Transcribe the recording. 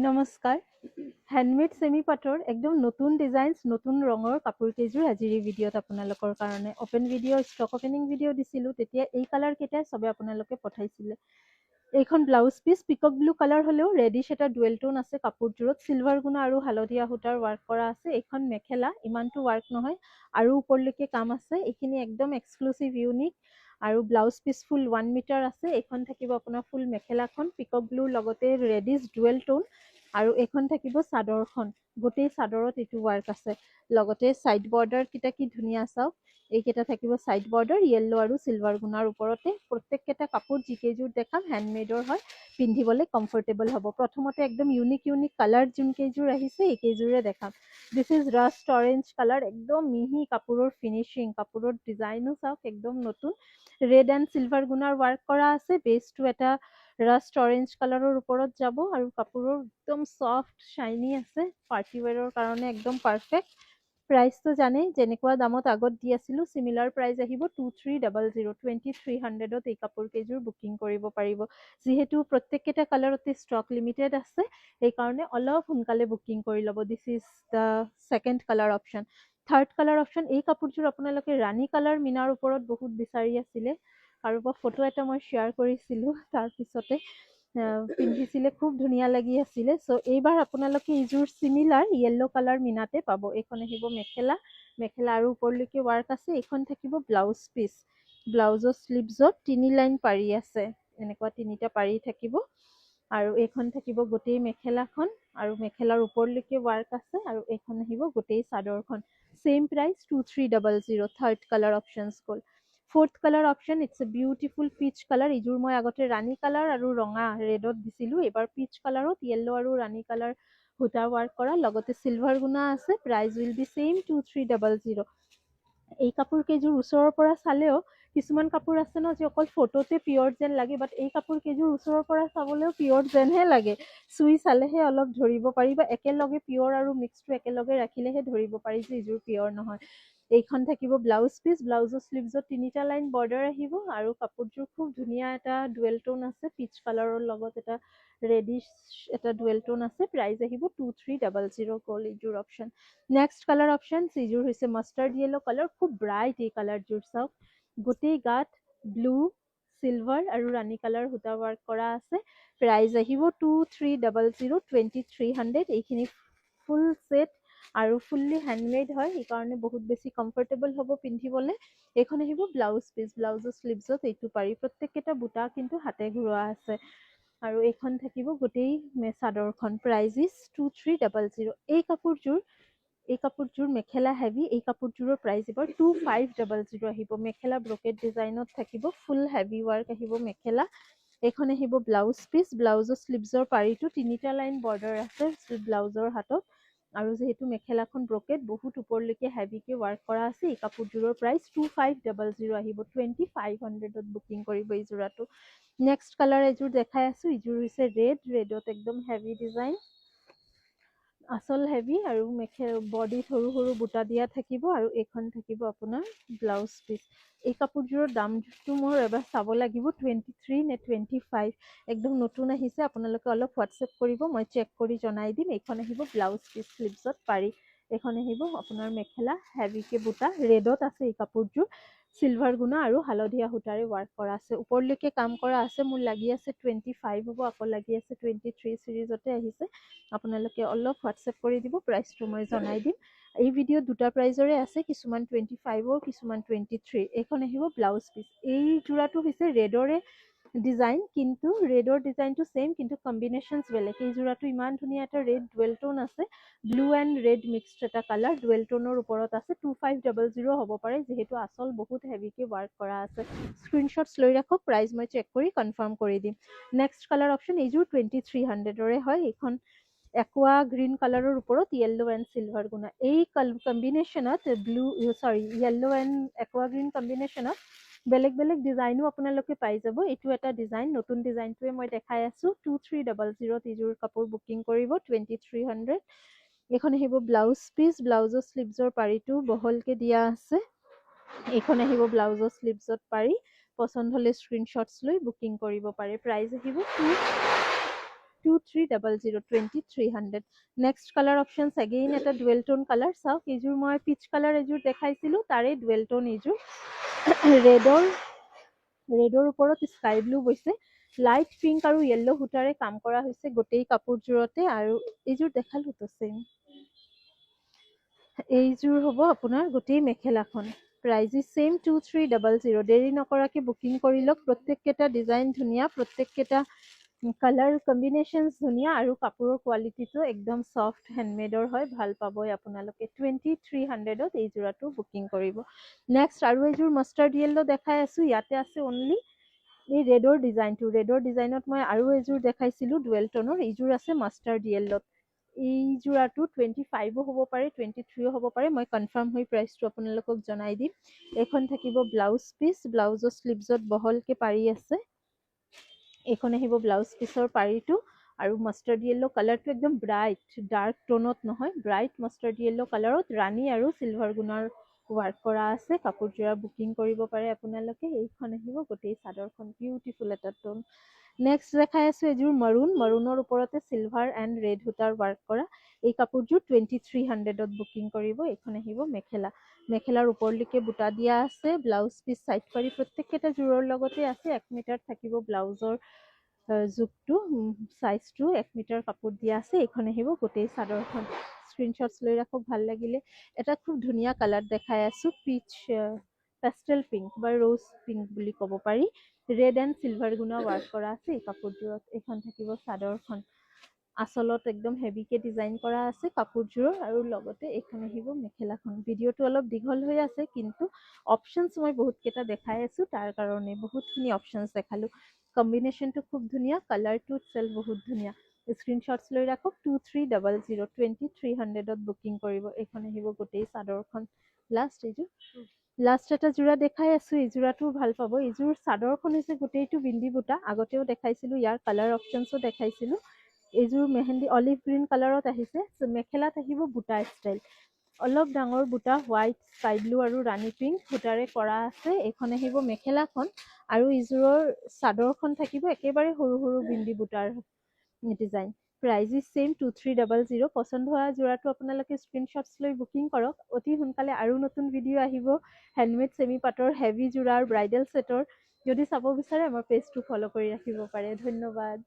নমস্কাৰ handmade semi পাটৰ একদম নতুন ডিজাইনছ নতুন ৰঙৰ কাপোৰ কেইযোৰ আজিৰ এই ভিডিঅ'ত আপোনালোকৰ কাৰণে open video' stock opening video' দিছিলোঁ তেতিয়া এই কালাৰ কেইটাই সবে আপোনালোকে পঠাইছিলে এইখন ব্লাউজ পিস পিকক ব্লু কালাৰ হলেও ৰেডিশ এটা ডুৱেল টোন আছে কাপোৰযোৰত সিলভাৰ গুণা আৰু হালধীয়া সূতাৰ ৱাৰ্ক কৰা আছে এইখন মেখেলা ইমানটো ৱাৰ্ক নহয় আৰু ওপৰলৈকে কাম আছে এইখিনি একদম এক্সক্লুসিভ ইউনিক আৰু ব্লাউজ পিস ফুল 1 মিটাৰ আছে এইখন থাকিব আপোনাৰ ফুল মেখেলাখন পিকক ব্লু লগতে ৰেডিশ ডুৱেল টোন আৰু এখন থাকিব চাদৰখন গোটেই চাদৰত এটো ৱাৰ্ক আছে লগতে সাইড বৰ্ডাৰ কিটা কি ধুনিয়া চাওক এইকেইটা থাকিব সাইড বৰ্ডাৰ ইয়েলো আৰু সিলভাৰ গুণাৰ ওপৰতে প্ৰত্যেকটা কাপোৰ জিকেজুৰ দেখাম হ্যান্ডমেডৰ হয় পিন্ধিবলে কমফৰ্টেবল হ'ব প্ৰথমতে একদম ইউনিক কালাৰ যোন কেজুৰ আহিছে এই কেজুৰে দেখাম this is Rashtra orange colour একদম মিহি কাপোৰৰ ফিনিশিং কাপোৰৰ ডিজাইনো চাওক একদম নতুন ৰেড এণ্ড সিলভাৰ গুণাৰ ৱাৰ্ক কৰা আছে বেসটো এটা ৰাষ্ট অৰেঞ্জ কালাৰৰ ওপৰত যাব আৰু কাপোৰৰ একদম সফট শাইনি আছে পাৰ্টি ওয়্যাৰৰ কাৰণে একদম পাৰফেক্ট প্ৰাইসটো জানে যেনেকুৱা দামত আগত দি আছিলো সিমিলাৰ প্ৰাইস আহিব 2300 2300ত এই কাপোৰ কেজুৰ বুকিং কৰিব পাৰিব যেহেতু প্ৰত্যেকটা কালাৰতে ষ্টক লিমিটেড আছে এই কাৰণে অলপ সোনকালে বুকিং কৰি লব this is the second colour option third colour option এই কাপোৰযোৰ আপোনালোকে ৰাণী কালাৰ মিনাৰ ওপৰত বহুত বিচাৰি আছিলে কাৰোবাৰ ফটো এটা মই শ্বেয়াৰ কৰিছিলো তাৰ পিছতে পিন্ধিছিলে খুব ধুনীয়া লাগি আছিলে সো এইবাৰ আপোনালোকে ইজোৰ সিমিলাৰ ইয়েলো কালাৰ মিনাতে পাব এইখন আহিব মেখেলা মেখেলা আৰু ওপৰলৈকে ৱাৰ্ক আছে এইখন থাকিব ব্লাউজ পিস ব্লাউজৰ স্লিভছত তিনি লাইন পাৰি আছে এনেকুৱা তিনিটা পাৰি থাকিব আৰু এইখন থাকিব গোটেই মেখেলাখন আৰু মেখেলাৰ ওপৰলৈকে ৱাৰ্ক আছে আৰু এইখন আহিব গোটেই চাদৰখন same price 2300 third colour options গল fourth colour option it's a beautiful peach colour is your মই আগতে ৰাণী কালাৰ আৰু ৰঙা ৰেডত দিছিলো এবাৰ পিচ কালাৰত ইয়েলো আৰু ৰাণী কালাৰ সূতা ৱাৰ্ক কৰা লগতে সিলভাৰ গুণা আছে প্ৰাইস উইল বি সেম 2300 এই কাপোৰ কেইযোৰ ওচৰৰ পৰা চালেও কিছুমান কাপোৰ আছে ন যে অকল ফটোতে পিয়ৰ যেন লাগে বাট এই কাপোৰ কেইযোৰ ওচৰৰ পৰা চাবলেও পিয়ৰ যেনহে লাগে চুই চালেহে অলপ ধৰিব পাৰি বা একেলগে পিয়ৰ আৰু মিক্সটো একেলগে ৰাখিলেহে ধৰিব পাৰি যে ইজোৰ পিয়ৰ নহয় এইখন থাকিব ব্লাউজ পিস ব্লাউজৰ স্লিভছত তিনিটা লাইন বৰ্ডাৰ আহিব আৰু কাপোৰযোৰ খুব ধুনীয়া এটা ডুৱেল টোন আছে পিচ কালাৰৰ লগত এটা ৰেডিশ এটা ডুৱেল টোন আছে প্ৰাইস আহিব 2300 গল ইজোৰ অপশন নেক্সট কালাৰ অপশন ইজোৰ হৈছে মাষ্টাৰ্ড ইয়েলো কালাৰ খুব ব্ৰাইট এই কালাৰযোৰ চাওক গোটেই গাত ব্লু সিলভাৰ আৰু ৰাণী কালাৰ সূতা ৱাৰ্ক কৰা আছে প্ৰাইস আহিব 2300 2300 এইখিনি ফুল সেট আৰু ফুললি হ্যান্ডমেড হয় এই কাৰণে বহুত বেছি কমফৰ্টেবল হ'ব পিন্ধিবলে এইখন আহিব ব্লাউজ পিস ব্লাউজৰ স্লিভছত এইটো পাৰি প্ৰত্যেকটা বুটা কিন্তু হাতে ঘূৰোৱা আছে আৰু এইখন থাকিব গোটেই চাদৰখন প্ৰাইস ইজ 2300 এই কাপোৰযোৰ মেখেলা হেভি এই কাপোৰযোৰৰ প্ৰাইস এবাৰ 2500 আহিব মেখেলা ব্ৰকেট ডিজাইনত থাকিব ফুল হেভি ৱাৰ্ক আহিব মেখেলা এইখন আহিব ব্লাউজ পিস ব্লাউজৰ স্লিভছৰ পাৰিটো তিনিটা লাইন বৰ্ডাৰ আছে ব্লাউজৰ হাতত আৰু যেহেতু মেখেলাখন ব্ৰকেট বহুত ওপৰলৈকে হেভিকে ৱাৰ্ক কৰা আছে এই কাপোৰযোৰৰ প্ৰাইস 2500 আহিব 2500ত বুকিং কৰিব এই যোৰাটো নেক্সট কালাৰ এযোৰ দেখাই আছো ইযোৰ হৈছে ৰেডত একদম হেভি ডিজাইন আচল হেভি আৰু বডিত সৰু সৰু বুটা দিয়া থাকিব আৰু এইখন থাকিব আপোনাৰ ব্লাউজ পিস এই কাপোৰযোৰৰ দামটো মোৰ এবাৰ চাব লাগিব 23 নে 25 একদম নতুন আহিছে আপোনালোকে অলপ হোৱাটছএপ কৰিব মই চেক কৰি জনাই দিম এইখন আহিব ব্লাউজ পিস স্লিভছত পাৰি এইখন আহিব আপোনাৰ মেখেলা হেভিকে বুটা ৰেডত আছে এই কাপোৰযোৰ সিলভাৰ গুণা আৰু হালধীয়া সূতাৰে ৱাৰ্ক কৰা আছে ওপৰলৈকে কাম কৰা আছে মোৰ লাগি আছে 25 হ'ব আকৌ লাগি আছে 23 সিৰিজতে আহিছে আপোনালোকে অলপ হোৱাটছএপ কৰি দিব প্ৰাইসটো মই জনাই দিম এই ভিডিঅ দুটা প্ৰাইজৰে আছে কিছুমান 25 ৰ কিছুমান 23 এইখন আহিব ব্লাউজ পিস এই যোৰাটো হৈছে ৰেডৰে ডিজাইন কিন্তু ৰেডৰ ডিজাইনটো সেম কিন্তু কম্বিনেশনস বেলেগ এই যোৰাটো ইমান ধুনীয়া এটা ৰেড ডুৱেল টোন আছে ব্লু এণ্ড ৰেড মিক্সড এটা কালাৰ ডুৱেল টোনৰ ওপৰত আছে 2500 হ'ব পাৰে যিহেতু আচল বহুত হেভিকে ৱাৰ্ক কৰা আছে স্ক্ৰীনশ্বটছ লৈ ৰাখক প্ৰাইস মই চেক কৰি কনফাৰ্ম কৰি দিম নেক্সট কালাৰ অপশন এইযোৰ 2300ৰে হয় এইখন একোৱা গ্ৰীণ কালাৰৰ ওপৰত ইয়েলো এণ্ড সিলভাৰ গুণা এই কম্বিনেশনত ইয়েলো এণ্ড একোৱা গ্ৰীণ কম্বিনেশনত বেলেগ বেলেগ ডিজাইনো আপোনালোকে পাই যাব এইটো এটা ডিজাইন নতুন ডিজাইনটোৱে মই দেখাই আছো 2300 ইযোৰ কাপোৰ বুকিং কৰিব 2300 এইখন আহিব ব্লাউজ পিস ব্লাউজৰ স্লিভছৰ পাৰিটো বহলকে দিয়া আছে এইখন আহিব ব্লাউজৰ স্লিভছত পাৰি পছন্দ হলে স্ক্ৰীনশ্বটছ লৈ বুকিং কৰিব পাৰে প্ৰাইস আহিব 2300 2300 নেক্সট কালাৰ অপশ্যনছ এগেইন এটা ডুৱেল টোন কালাৰ চাওক এইযোৰ মই পিচ কালাৰ এযোৰ দেখাইছিলোঁ তাৰে ডুৱেল টোন এইযোৰ ৰেডৰ ওপৰত স্কাই ব্লু বৈছে লাইট পিংক আৰু য়েল্লো সূতাৰে কাম কৰা হৈছে গোটেই কাপোৰযোৰতে আৰু এইযোৰ দেখালো তো চেম এইযোৰ হ'ব আপোনাৰ গোটেই মেখেলাখন প্ৰাইজ ইজ চেম 2300 দেৰি নকৰাকে বুকিং কৰি লওক প্ৰত্যেককেইটা ডিজাইন ধুনীয়া প্ৰত্যেককেইটা কালাৰ কম্বিনেশ্যনছ ধুনীয়া আৰু কাপোৰৰ কোৱালিটিটো একদম ছফ্ট হেণ্ডমেডৰ হয় ভাল পাবই আপোনালোকে 2300ত এই যোৰাটো বুকিং কৰিব নেক্সট আৰু এইযোৰ মাষ্টাৰ্ড য়েল্লো দেখাই আছোঁ ইয়াতে আছে অনলি এই ৰেডৰ ডিজাইনত মই আৰু এযোৰ দেখাইছিলোঁ ডুৱেল টনৰ এইযোৰ আছে মাষ্টাৰ্ড য়েল্লোত এই যোৰাটো 25ও হ'ব পাৰে 23ও হ'ব পাৰে মই কনফাৰ্ম হৈ প্ৰাইচটো আপোনালোকক জনাই দিম এইখন থাকিব ব্লাউজ পিচ ব্লাউজৰ স্লিভছত বহলকে পাৰি আছে এইখন আহিব ব্লাউজ পিচৰ পাৰিটো আৰু মাষ্টাৰ্ড য়েল্লো কালাৰটো একদম ব্ৰাইট ডাৰ্ক টোনত নহয় ব্ৰাইট মাষ্টাৰ্ড য়েল্লো কালাৰত ৰাণী আৰু চিলভাৰ গুণৰ ৱাৰ্ক কৰা আছে কাপোৰযোৰা বুকিং কৰিব পাৰে আপোনালোকে এইখন আহিব গোটেই চাদৰখন বিউটিফুল এটা টোন নেক্সট দেখাই আছোঁ এযোৰ মৰুণৰ ওপৰতে চিলভাৰ এণ্ড ৰেড সূতাৰ ৱাৰ্ক কৰা এই কাপোৰযোৰ 2300ত বুকিং কৰিব এইখন আহিব মেখেলাৰ ওপৰলৈকে বুটা দিয়া আছে ব্লাউজ পিচ চাইড পাৰি প্ৰত্যেককেইটা জোৰৰ লগতে আছে 1 মিটাৰ থাকিব ব্লাউজৰ জোখটো চাইজটো 1 মিটাৰ কাপোৰ দিয়া আছে এইখন আহিব গোটেই চাদৰখন স্ক্ৰীনশ্বটছ লৈ ৰাখক ভাল লাগিলে এটা খুব ধুনীয়া কালাৰ দেখাই আছোঁ পিচ পেষ্টেল পিংক বা ৰ'জ পিংক বুলি ক'ব পাৰি ৰেড এণ্ড চিলভাৰ গুণা ৱাৰ্ক কৰা আছে এই কাপোৰযোৰত এইখন থাকিব চাদৰখন আচলত একদম হেভিকে ডিজাইন কৰা আছে কাপোৰযোৰৰ আৰু লগতে এইখন আহিব মেখেলাখন ভিডিঅ'টো অলপ দীঘল হৈ আছে কিন্তু অপশ্যনছ মই বহুতকেইটা দেখাই আছোঁ তাৰ কাৰণে বহুতখিনি অপশ্যনছ দেখালোঁ কম্বিনেশ্যনটো খুব ধুনীয়া কালাৰটো চেল বহুত ধুনীয়া স্ক্ৰীনশ্বটছ লৈ ৰাখক 2300 2300ত বুকিং কৰিব এইখন আহিব গোটেই চাদৰখন লাষ্ট এটা যোৰা দেখাই আছোঁ এই যোৰাটো ভাল পাব এইযোৰ চাদৰখন হৈছে গোটেইটো বিন্দি বুটা আগতেও দেখাইছিলোঁ ইয়াৰ কালাৰ অপশ্যনছো দেখাইছিলোঁ এইযোৰ মেহেন্দি অলিভ গ্ৰীণ কালাৰত আহিছে মেখেলাত আহিব বুটা ষ্টাইল অলপ ডাঙৰ বুটা হোৱাইট স্কাই ব্লু আৰু ৰাণী পিংক সূতাৰে কৰা আছে এইখন আহিব মেখেলাখন আৰু এইযোৰৰ চাদৰখন থাকিব একেবাৰে সৰু সৰু বিন্দি বুটাৰ ডিজাইন প্ৰাইজ ইজ চেম 2300 পচন্দ হোৱা যোৰাটো আপোনালোকে স্ক্ৰীনশ্বটছ লৈ বুকিং কৰক অতি সোনকালে আৰু নতুন ভিডিঅ' আহিব হেণ্ডমেড ছেমি পাটৰ হেভি যোৰাৰ ব্ৰাইডেল ছেটৰ যদি চাব বিচাৰে আমাৰ পেজটো ফ'ল' কৰি ৰাখিব পাৰে ধন্যবাদ